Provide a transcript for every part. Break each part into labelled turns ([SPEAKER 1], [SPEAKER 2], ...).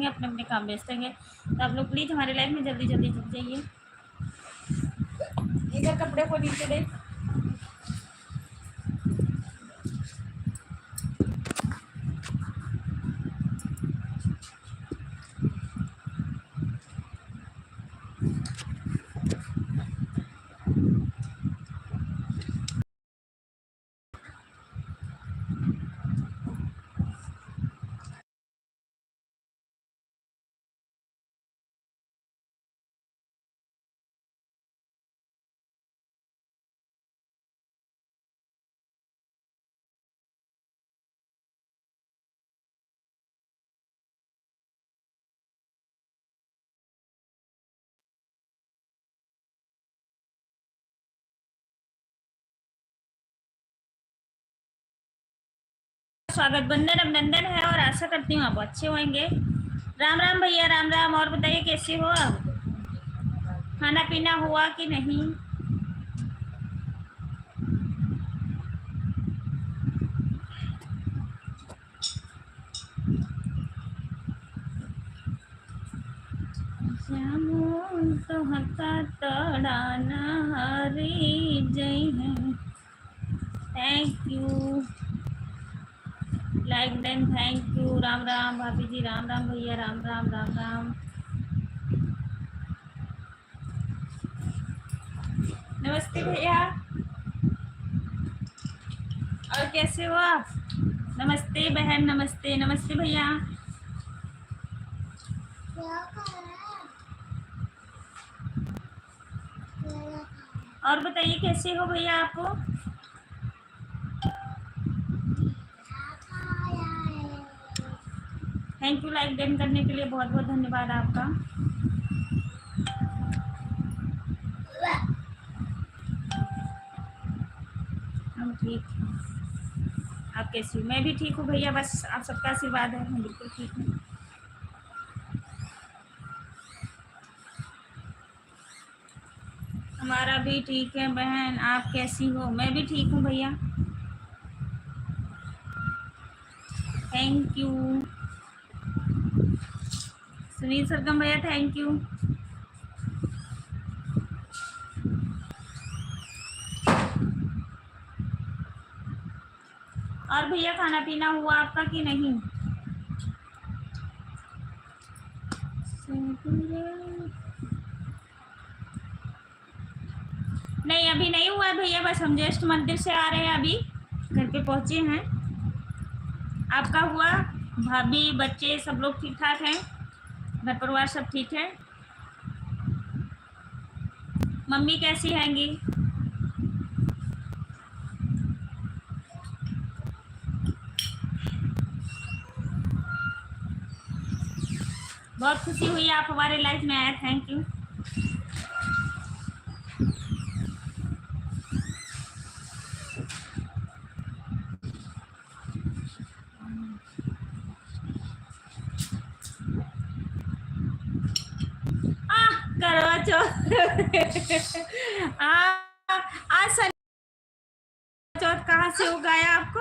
[SPEAKER 1] अपने अपने काम व्यस्त रहेंगे। तो आप लोग प्लीज़ हमारे लाइफ में जल्दी जल्दी जुड़ जाइए। इधर कपड़े को नीचे दे। स्वागत बंधन अभिनंदन है और आशा करती हूँ आप अच्छे होंगे। राम राम भैया, राम राम। और बताइए कैसे हो आप? खाना पीना हुआ कि नहीं? तो हका तड़ाना हरी जय है। Thank you like then, thank you. Ram Ram भाभी जी, राम राम भैया, राम राम राम राम। नमस्ते भैया, और कैसे हो आप? नमस्ते बहन, नमस्ते। नमस्ते भैया। और बताइए कैसे हो भैया आप? थैंक यू लाइक डन करने के लिए, बहुत बहुत धन्यवाद आपका। हम ठीक हैं। आप कैसी हो? मैं भी ठीक हूँ भैया, बस आप सबका आशीर्वाद है, मैं बिल्कुल ठीक हूँ। हमारा भी ठीक है बहन, आप कैसी हो? मैं भी ठीक हूँ भैया, थैंक यू। सुनील सरगम भैया, थैंक यू। और भैया खाना पीना हुआ आपका कि नहीं? नहीं अभी नहीं हुआ है भैया, बस हम जस्ट मंदिर से आ रहे हैं, अभी घर पे पहुंचे हैं। आपका हुआ? भाभी बच्चे सब लोग ठीक ठाक हैं? घर परिवार सब ठीक है? मम्मी कैसी हैंगी? बहुत खुशी हुई आप हमारे लाइफ में आए, थैंक यू। करवा चौथ आज शनि चौथ कहाँ से हो गया आपको?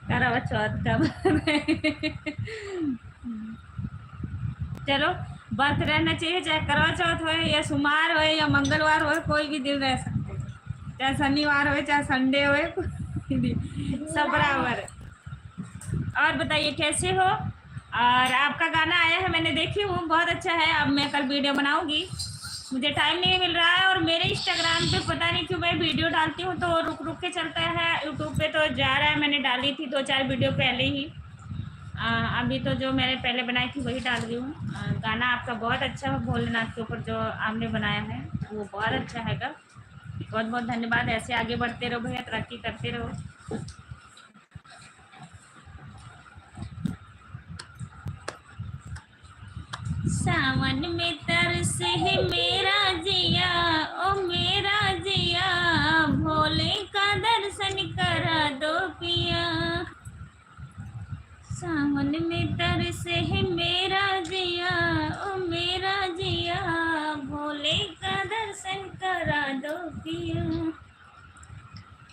[SPEAKER 1] करवा चौथ का चलो व्रत रहना चाहिए, चाहे करवा चौथ हो या सोमवार हो या मंगलवार हो, कोई भी दिन रह सकते हैं, चाहे शनिवार हो चाहे संडे हो, सब बराबर है। और बताइए कैसे हो? और आपका गाना आया है, मैंने देखी हूँ, बहुत अच्छा है। अब मैं कल वीडियो बनाऊंगी, मुझे टाइम नहीं मिल रहा है, और मेरे इंस्टाग्राम पे पता नहीं क्यों मैं वीडियो डालती हूँ तो रुक रुक के चलता है। यूट्यूब पे तो जा रहा है, मैंने डाली थी 2-4 वीडियो पहले ही। अभी तो जो मैंने पहले बनाई थी वही डाल रही हूँ। गाना आपका बहुत अच्छा है, भोलेनाथ के ऊपर जो आपने बनाया है वो बहुत अच्छा हैगा। बहुत बहुत धन्यवाद, ऐसे आगे बढ़ते रहो भैया, तरक्की करते रहो। सावन में तरसे है मेरा जिया, ओ मेरा जिया। दर्शन करा दो पिया, सावन में तरसे है मेरा जिया, ओ मेरा जिया, भोले का दर्शन करा दो पिया।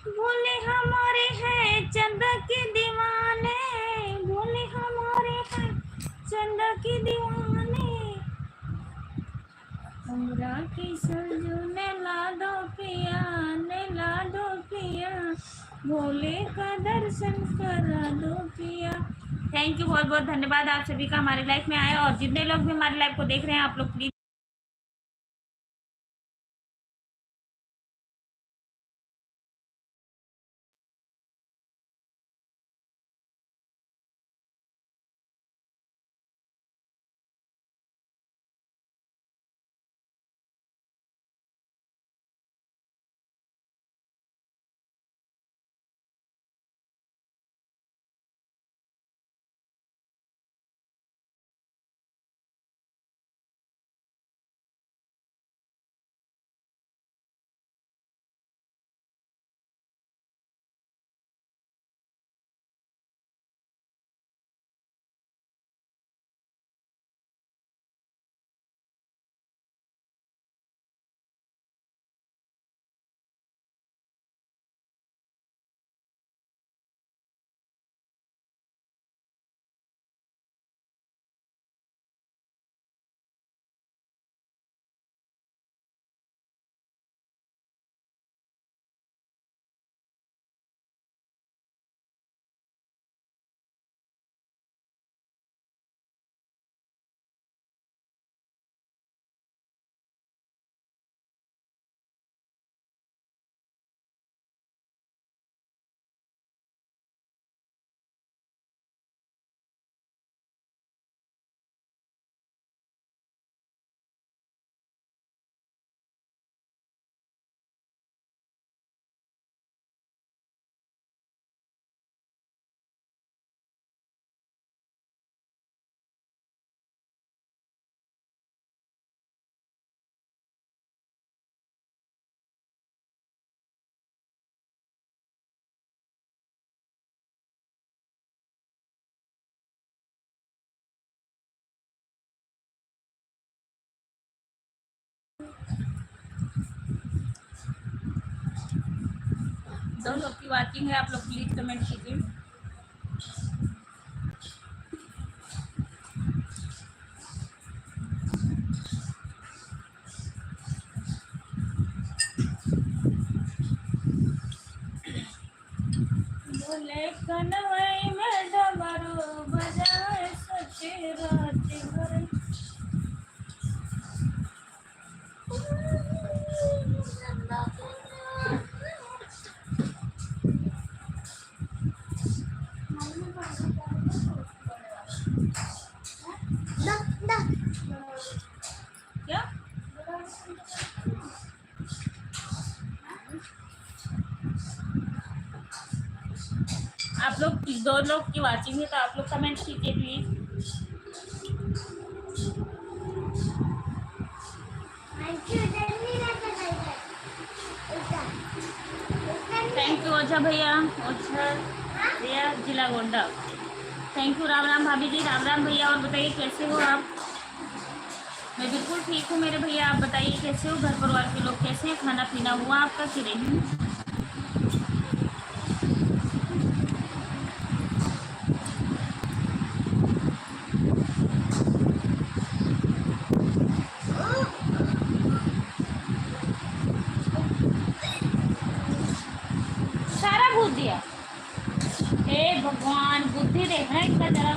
[SPEAKER 1] भोले हमारे हैं चंदा के दीवाने, भोले हमारे हैं चंदा के दीवाने, हमरा की सरजू ने ला दो पिया, ने ला दो पिया, भोले का दर्शन करा दो पिया। थैंक यू, बहुत बहुत धन्यवाद आप सभी का हमारे लाइफ में आए, और जितने लोग भी हमारे लाइफ को देख रहे हैं आप लोग प्लीज जो लोग की वाचिंग है आप लोग प्लीज कमेंट कीजिए। बोले कनवई में डमरू बजाए सचे रात भर, क्या आप लोग दो लोग की वाचिंग है तो आप लोग कमेंट कीजिए प्लीज। थैंक यू ओझा भैया, ओझा भैया जिला गोंडा। थैंक यू राम राम भाभी जी, राम राम भैया। और बताइए कैसे हो आप? मैं बिल्कुल ठीक हूँ मेरे भैया, आप बताइए कैसे हो? घर परिवार के लोग कैसे हैं? खाना पीना हुआ आपका कि नहीं? सारा भूल दिया, हे भगवान, बुद्धि देखना इसका जरा।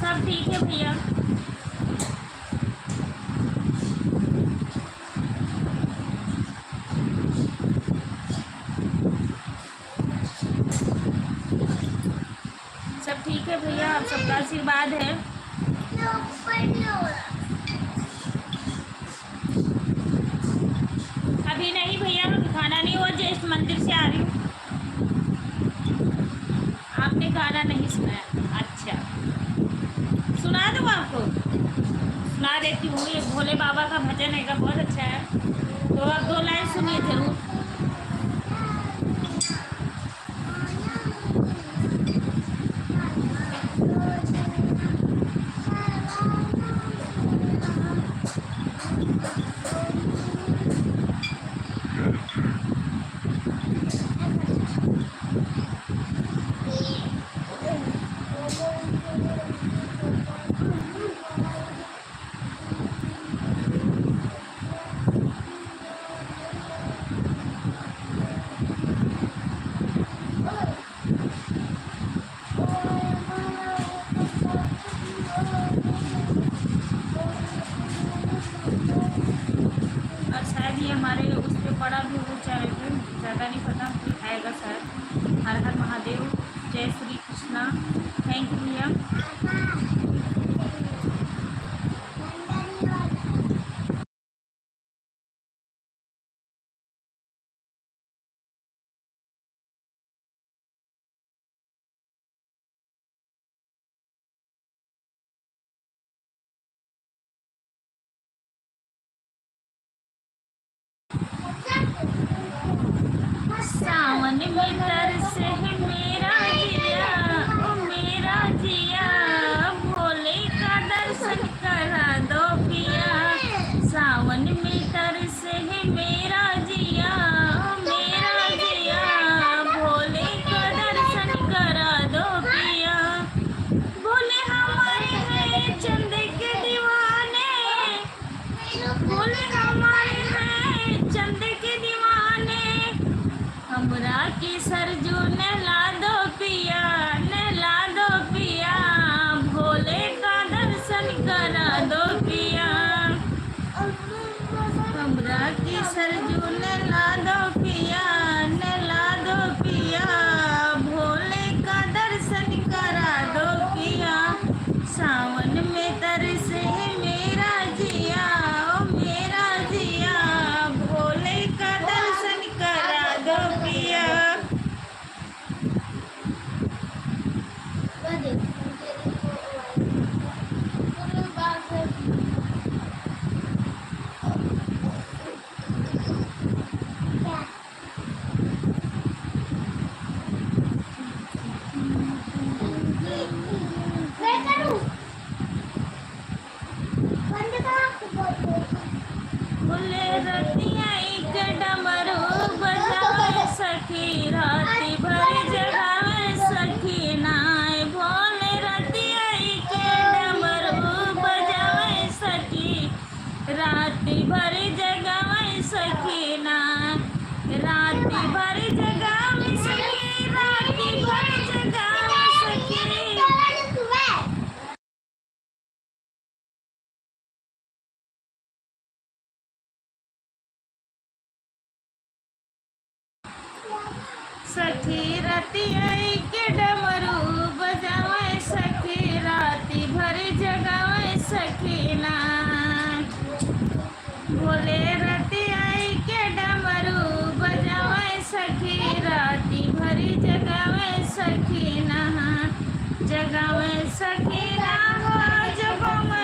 [SPEAKER 1] सब ठीक है भैया। सब ठीक है भैया, आप सबका आशीर्वाद है। अभी नहीं भैया, खाना नहीं हुआ, जस्ट मंदिर से आ रही हूँ। आपने गाना नहीं सुनाया? अच्छा, सुना दूँ आपको? सुना देती हूँ, ये भोले बाबा का भजन है, बहुत अच्छा है, तो आप 2 लाइन सुनिए जरूर। जो पड़ा भी वो चैनल पे ज़्यादा नहीं पता, आएगा शायद। हर हर महादेव, जय श्री कृष्णा। थैंक यू भैया। सावन में तरसे है मेरा जिया, ओ मेरा जिया, भोले का दर्शन करा दो पिया। सावन में तरसे है मेरा जिया, ओ मेरा जिया, भोले का दर्शन करा दो पिया। भोले हमारे हैं चंद के दीवाने, भोले हमारे हैं चंद के दीवाने। हमरा की सरजू नहला दो पिया, नहला दो पिया, भोले का दर्शन करा दो पिया। हमरा की सरजू नहला दो पिया, नहला दो पिया, भोले का दर्शन करा दो पिया। सावन में तरसे मेरा जिया, ओ मेरा जिया, भोले का दर्शन करा दो पिया। भोले रतिया एक डमरू बजावे सखी, राती भर जगावे सखी नाय। भोले रतिया एक डमरू बजावे सखी, राती भर जगावे सखी नाय। राती भर जगावे सखी, राती भर जगावे सखी। सखी रतिया के डमरू बजावे सखी, राती भर जगावे सखी नाय। भोले रतिया के डमरू बजावे सखी, राती भर जगावे सखी नहा, जगावे सखी नहा, जगावे।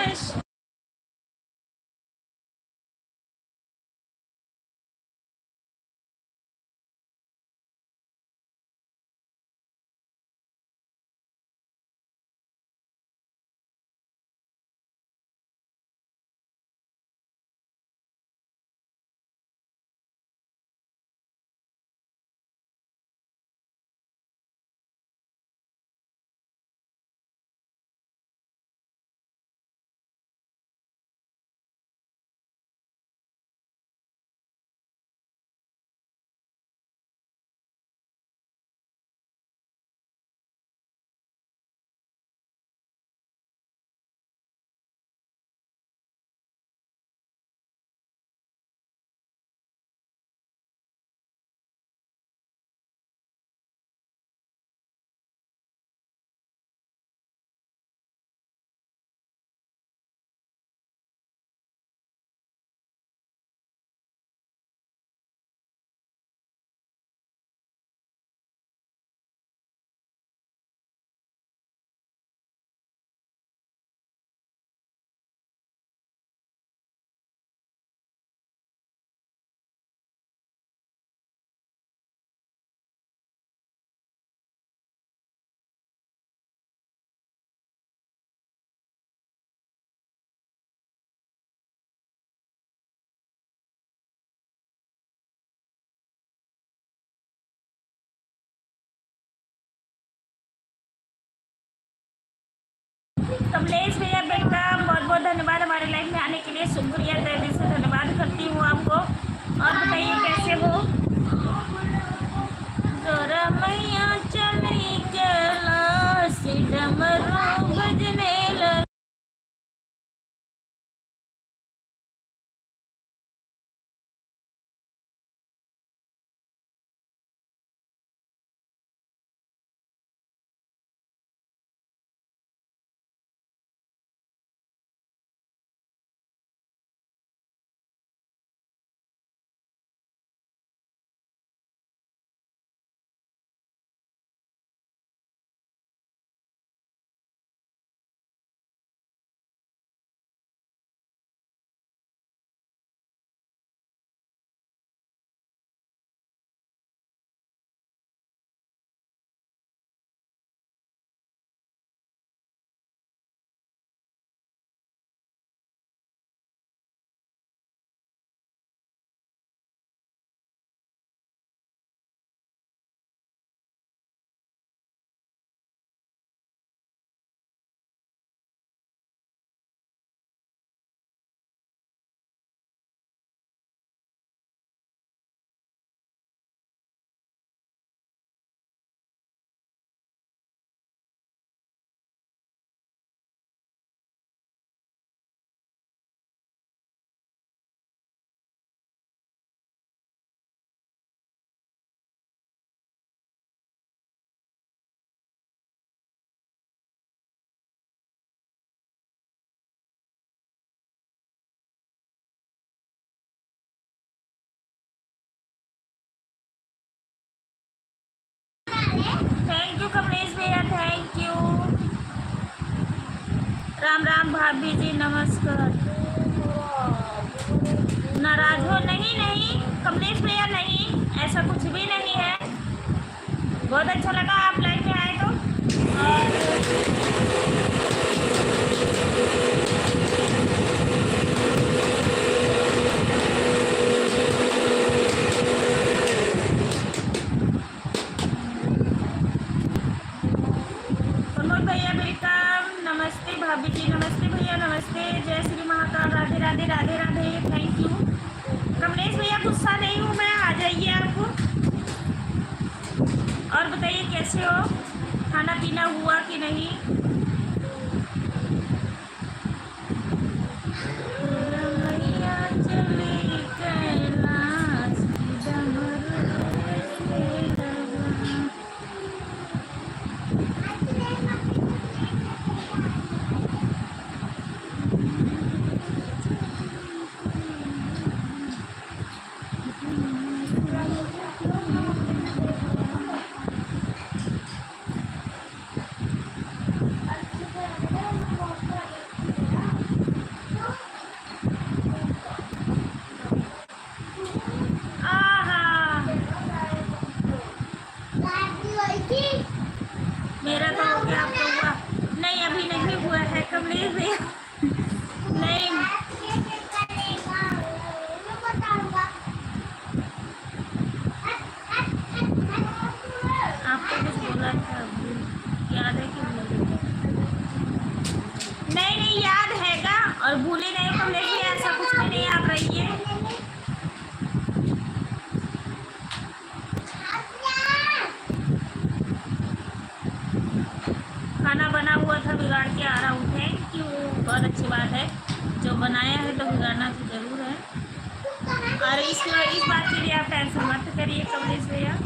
[SPEAKER 1] कमलेश भैया वेलकम, बहुत बहुत धन्यवाद हमारे लाइफ में आने के लिए। शुक्रिया, तहे दिल से धन्यवाद करती हूँ आपको। और बताइए कैसे हो? जोरा मैया चली कैलाश, डमरू बजने लगा। नमस्कार। नाराज हो? नहीं नहीं कमलेश भैया, नहीं ऐसा कुछ भी नहीं है। बहुत अच्छा लगा आप लाइव में आए तो। प्रमोद भैया वेलकम। नमस्ते भाभी जी, नमस्ते भैया, नमस्ते। जय श्री महाकाल, राधे राधे राधे राधे, थैंक यू। कमलेश भैया गुस्सा नहीं हूँ मैं, आ जाइए आपको। और बताइए कैसे हो, खाना पीना हुआ कि नहीं? मेरा तो हो गया, आपका हुआ? नहीं अभी नहीं हुआ है कमलेश भैया। नहीं आपको कुछ बोला था, याद है कि भूल? नहीं नहीं याद हैगा और भूले नहीं हो कमलेश भैया, ऐसा कुछ भी नहीं, आप रहिए। खाना बना हुआ था, बिगाड़ के आ रहा हूँ। थैंक यू, बहुत अच्छी बात है। जो बनाया है तो बिगाड़ना तो जरूर है। और इस बात के लिए आप टेंशन मत करिए कमलेश भैया।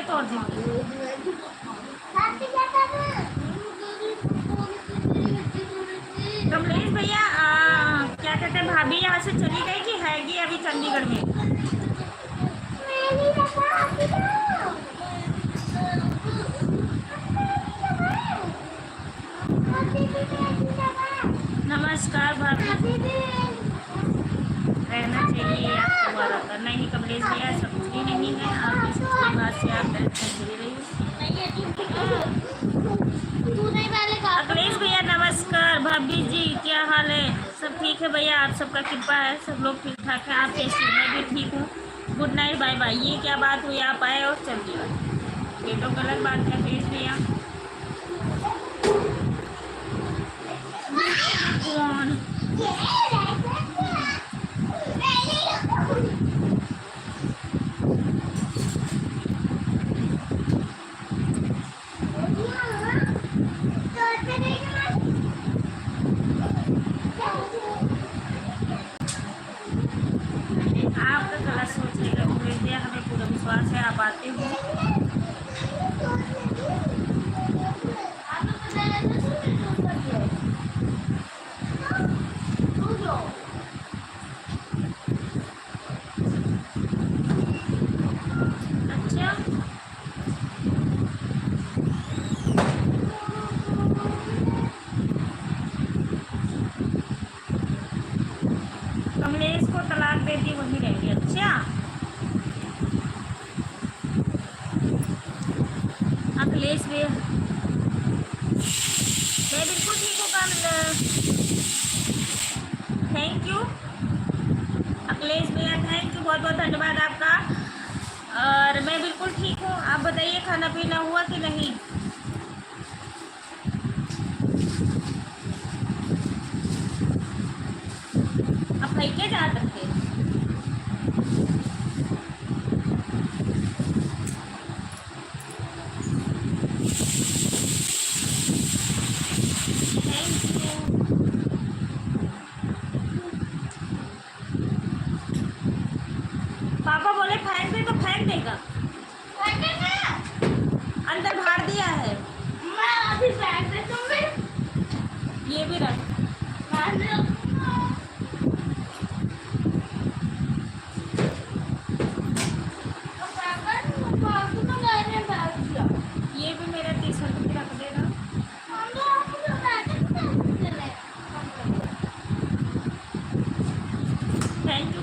[SPEAKER 1] तोड़ देंगे। कमलेश भैया क्या कहते हैं, भाभी यहाँ से चली गई कि हैगी अभी चंडीगढ़ में? नमस्कार भाभी, रहना चाहिए आपको वाला का। नहीं कमलेश भैया ऐसा कुछ भी नहीं है, आप इस बात से आप टेंशन ले रही हो। अखिलेश भैया नमस्कार। भाभी जी क्या हाल है? सब ठीक है भैया, आप सबका कृपा है, सब लोग ठीक ठाक है। आप कैसे? मैं भी ठीक हूँ। Good night, bye bye. ये क्या बात हुई, आप आए और चल दिया, ये तो गलत बात है अखिलेश भैया। आपका गलत सोचेगा अखिलेश भैया, हमें पूरा विश्वास है आप आते हो। कमलेश को तलाक देती वही रहेगी। अच्छा अखिलेश भैया मैं बिल्कुल ठीक हूँ। थैंक यू अखिलेश भैया, थैंक यू, बहुत बहुत धन्यवाद आपका। और मैं बिल्कुल ठीक हूँ, आप बताइए खाना पीना हुआ कि नहीं? आप लेके जा सकते हैं।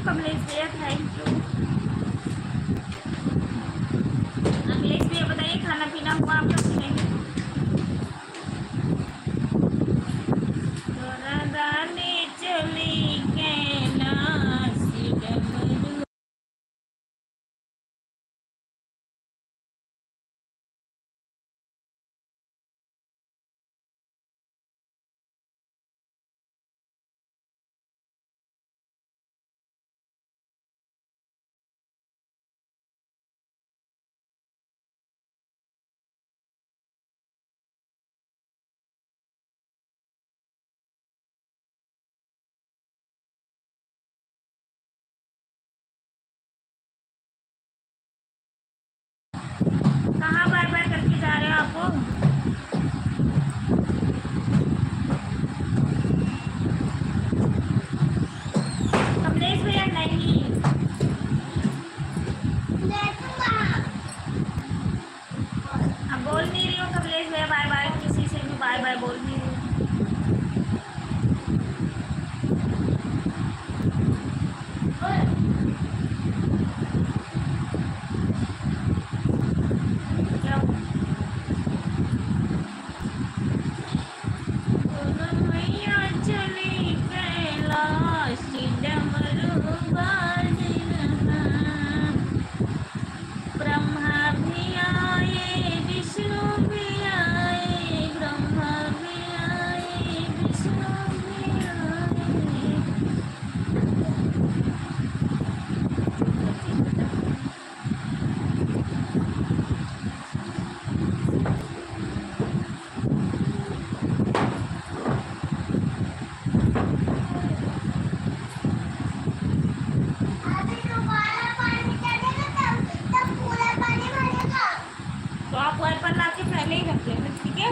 [SPEAKER 1] कमलेश भैया, थैंक यू। अखिलेश भैया बताइए, खाना पीना हुआ आपका कि नहीं? तोरा दाने चली कैलाश डमरू। कहाँ बार बार करके जा रहे हो आपको? कमलेश भैया नहीं, अब बोल नहीं रही हो कमलेश भैया, बाय बाय, किसी से भी बाय बाय बोल नहीं रही हो। क्या हुआ? तोरा मैया चली कैलाश डमरू बाजना। ब्रह्मा भी आए, विष्णु भी आए, ब्रह्मा भी आए, विष्णु भी आए। तो आप वाइपर ला के पहले ही रख लेना, ठीक है?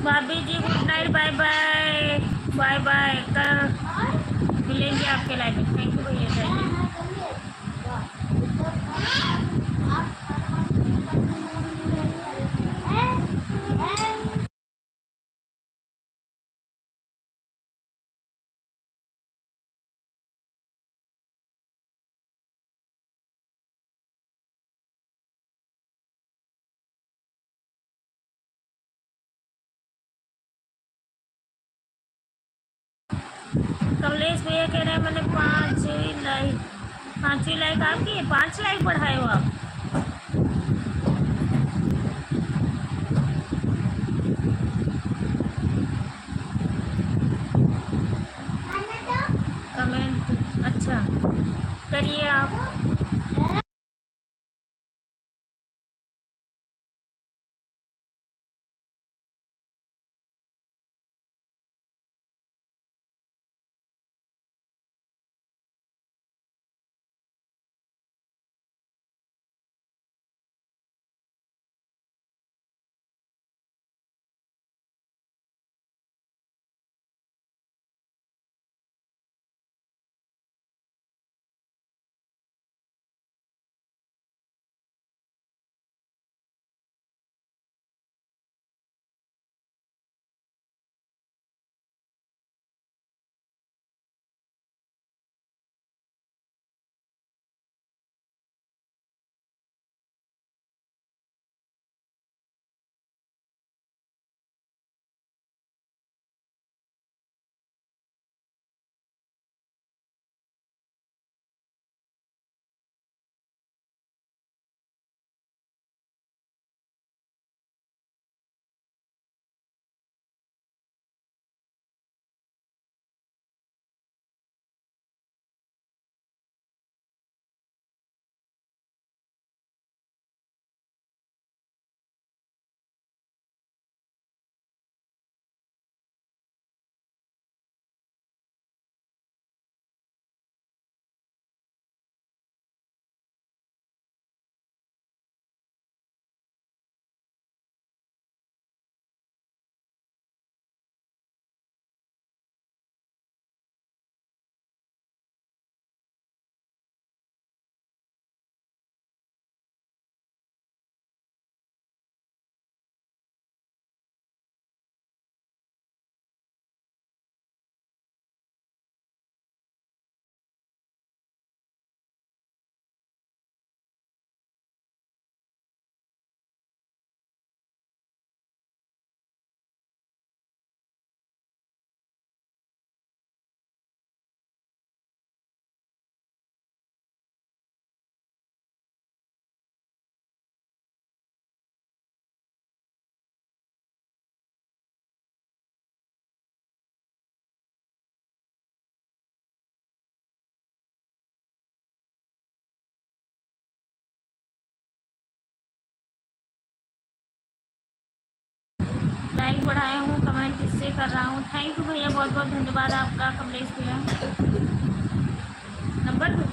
[SPEAKER 1] भाभी जी good night, bye bye, bye bye, कल मिलेंगे आपके लाइफ में। थैंक यू भैया, थैंक यू। कमलेश भैया कह रहे हैं मैंने 5 लाइक, 5 लाइक आपकी, 5 लाइक बढ़ाए हो आप। कमेंट अच्छा करिए आप। बढ़ाया हूँ, कमेंट इससे कर रहा हूँ। थैंक यू भैया, बहुत बहुत धन्यवाद आपका। कमलेश भैया नंबर 2।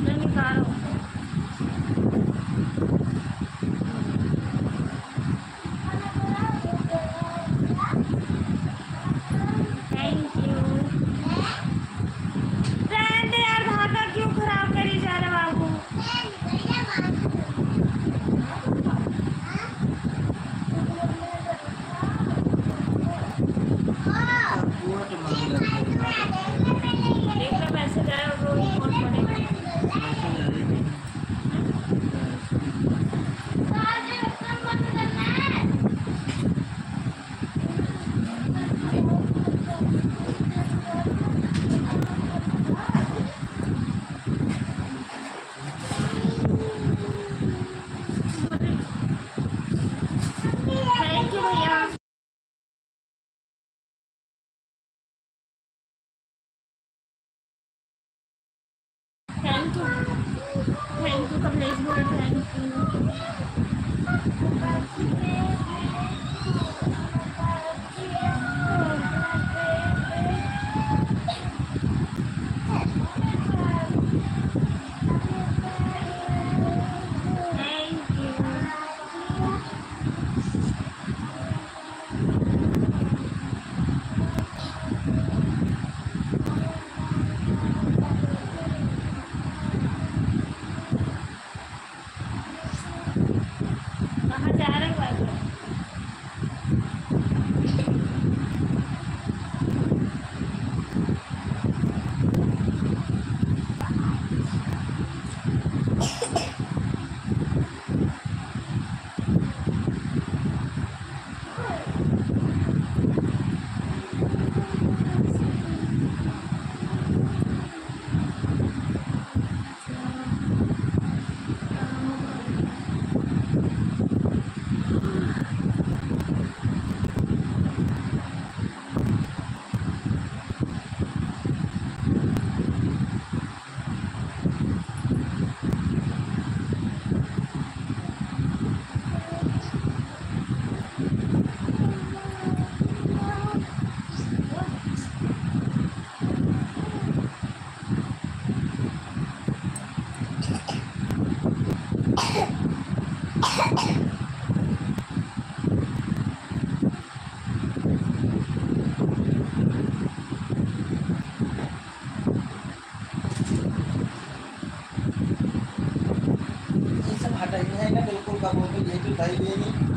[SPEAKER 1] मैं निकाल रहा हूँ। Thank you. रहने दे यार, धागा क्यों खराब करी जा रहे बाबू। देख लो मैसेज आया और रोज फोन पड़ेगा। थैंक यू भैया। Thank you, thank you Kamlesh भैया, थैंक यू। Thank you. कहाँ जा रहे हो भाई?
[SPEAKER 2] ये सब हटाइए है ना, बिल्कुल का बोल ये तो भाई ये नहीं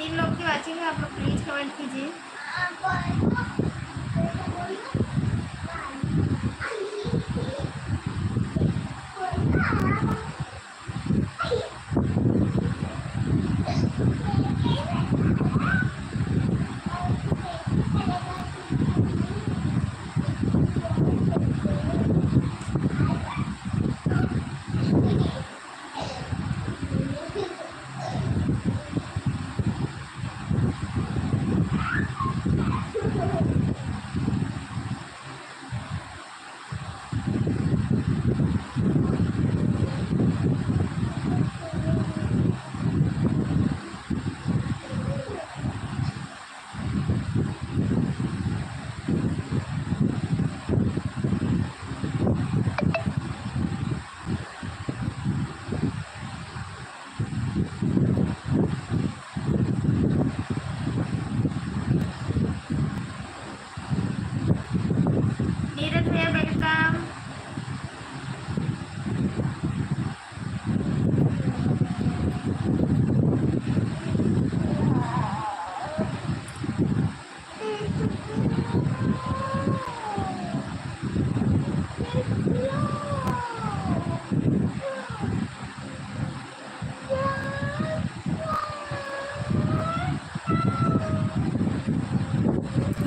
[SPEAKER 1] किन लोग की वाचिंग है आप लोग प्लीज कमेंट कीजिए। नीरज भैया वेलकम।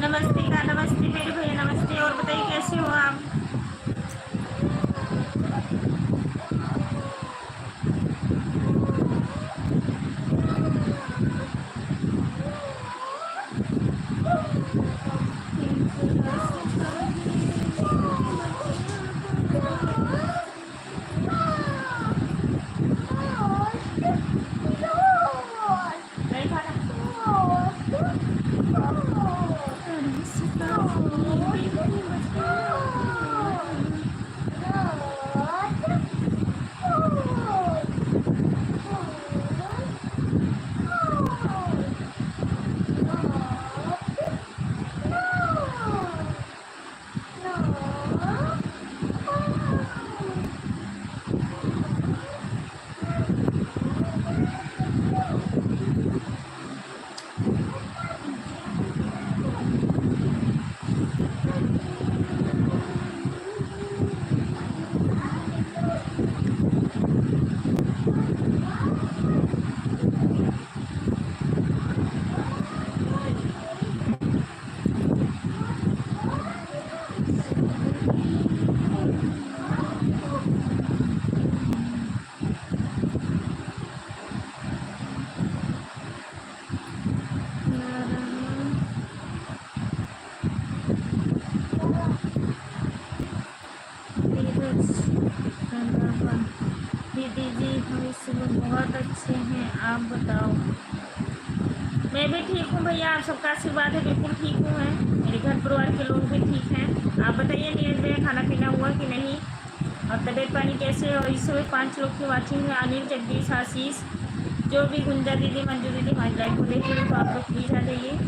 [SPEAKER 1] नमस्ते का नमस्ते मेरे भैया नमस्ते। और बताइए कैसे हो आप। नहीं खाना। दीदी जी हम इस समय बहुत अच्छे हैं आप बताओ। मैं भी ठीक हूँ भैया आप सबका आशीर्वाद है बिल्कुल ठीक हूँ मैं। मेरे घर परिवार के लोग भी ठीक हैं। आप बताइए नीरज भैया खाना पीना हुआ कि नहीं और तबीयत पानी कैसे है। और इस समय 5 लोग की वाचिंग है। अनिल जगदीश आशीष जो भी गुंजा दीदी मंजू दीदी हमारी लाइफ को देख रहे हो तो आप लोग प्लीज़ आ जाइए।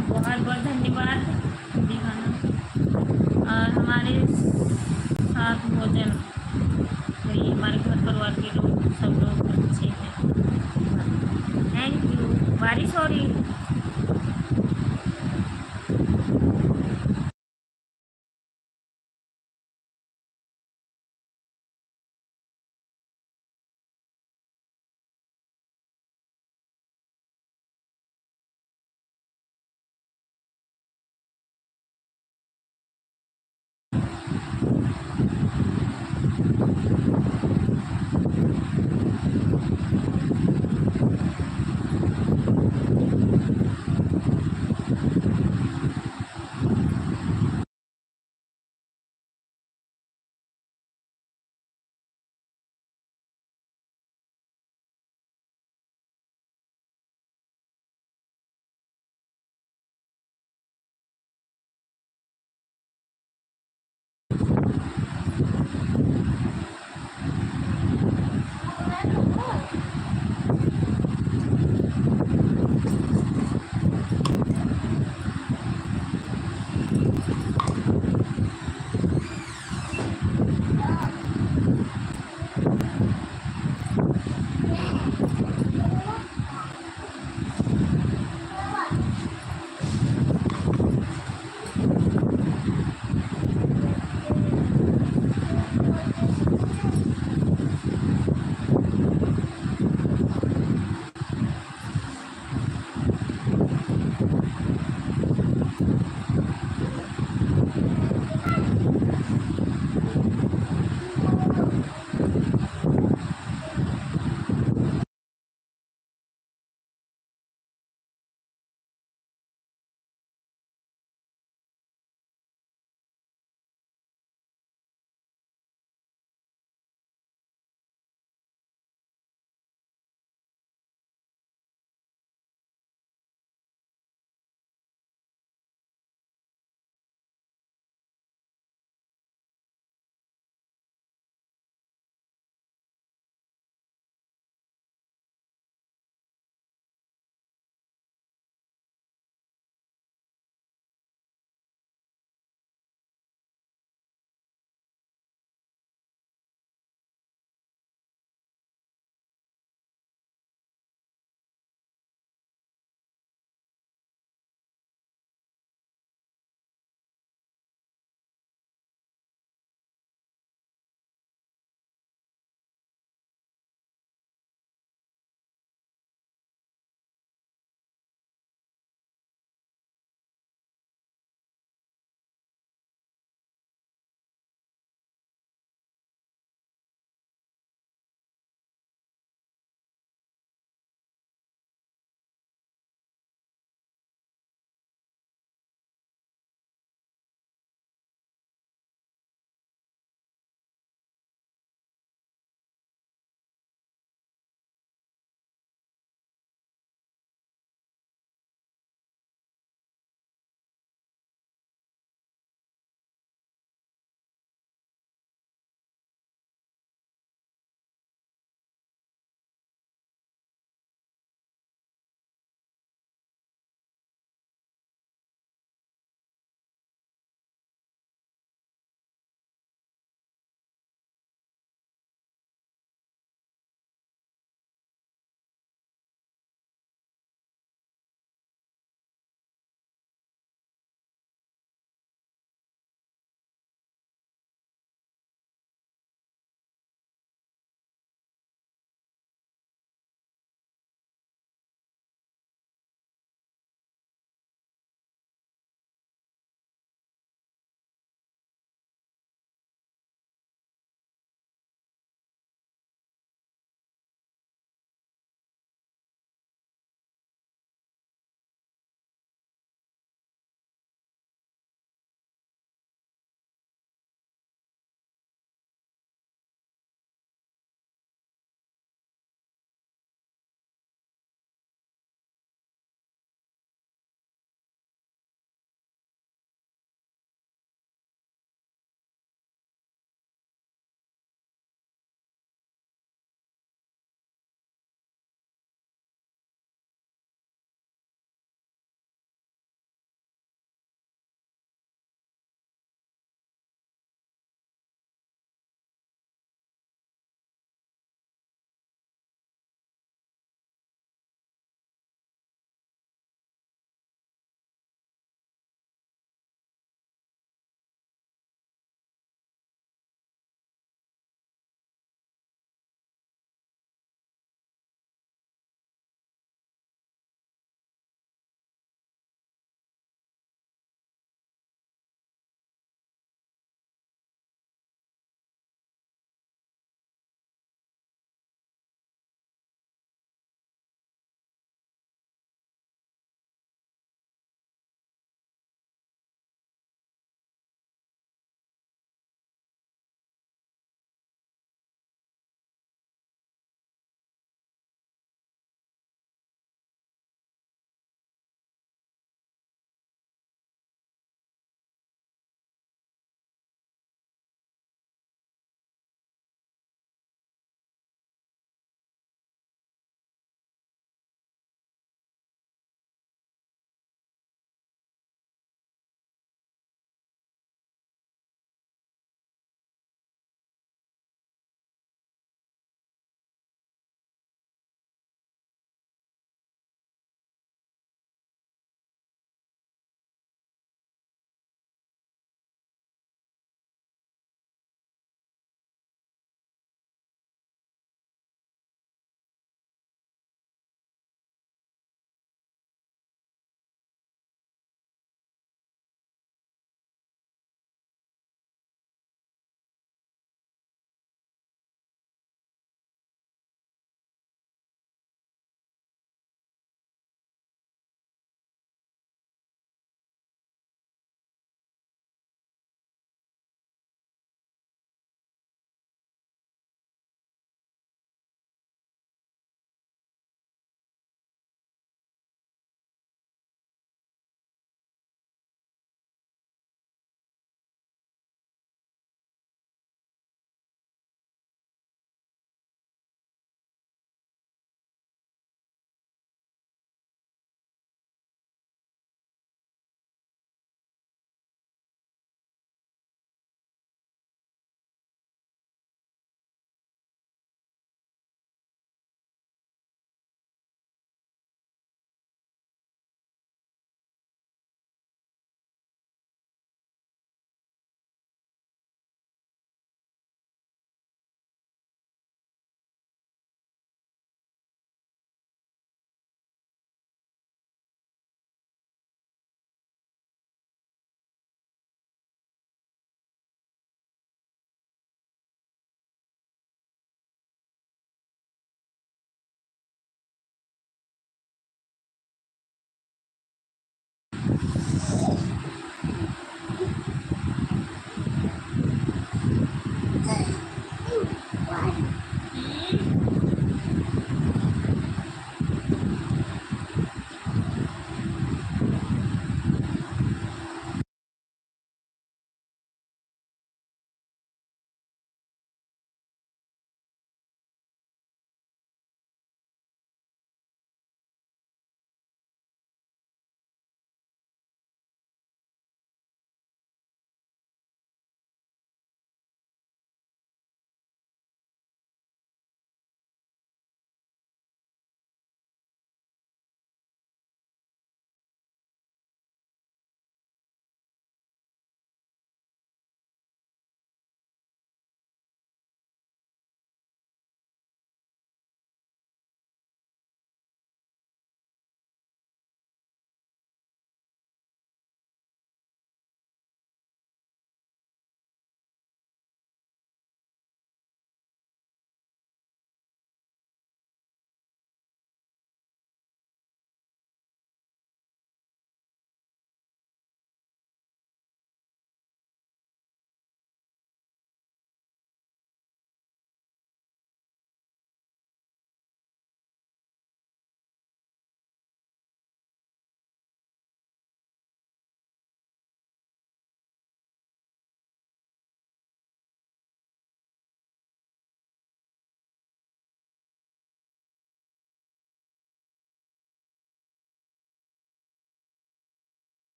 [SPEAKER 1] बहुत बहुत धन्यवाद दिखाना और हमारे साथ भोजन करिए। हमारे घर परिवार के लोग सब लोग अच्छे हैं। Thank you. बारिश हो रही है।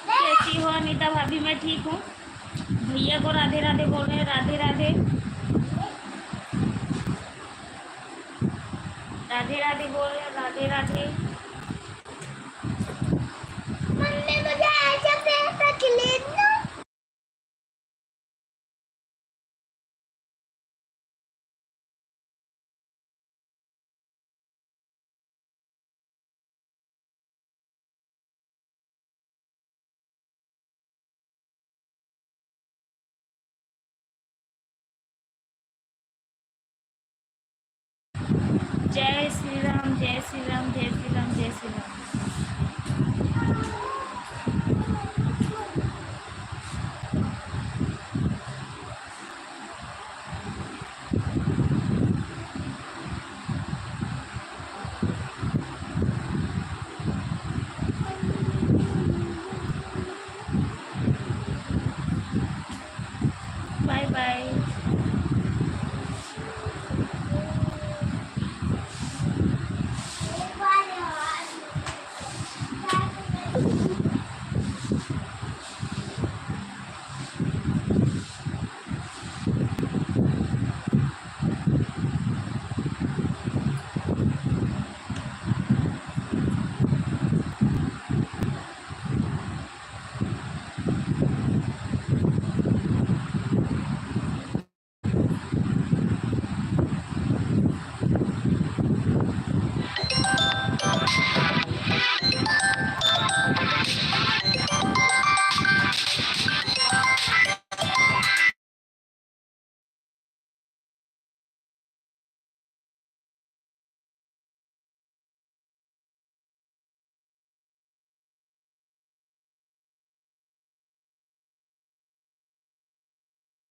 [SPEAKER 1] कैसी हो अनीता भाभी? मैं ठीक हूँ। भैया को राधे राधे बोल रहे हैं। राधे राधे राधे राधे बोल रहे हैं। राधे राधे।
[SPEAKER 3] मम्मी मुझे ऐसे पैसा खिलाना।
[SPEAKER 1] जय श्री राम, जय श्री राम, जय श्री राम, जय श्री राम।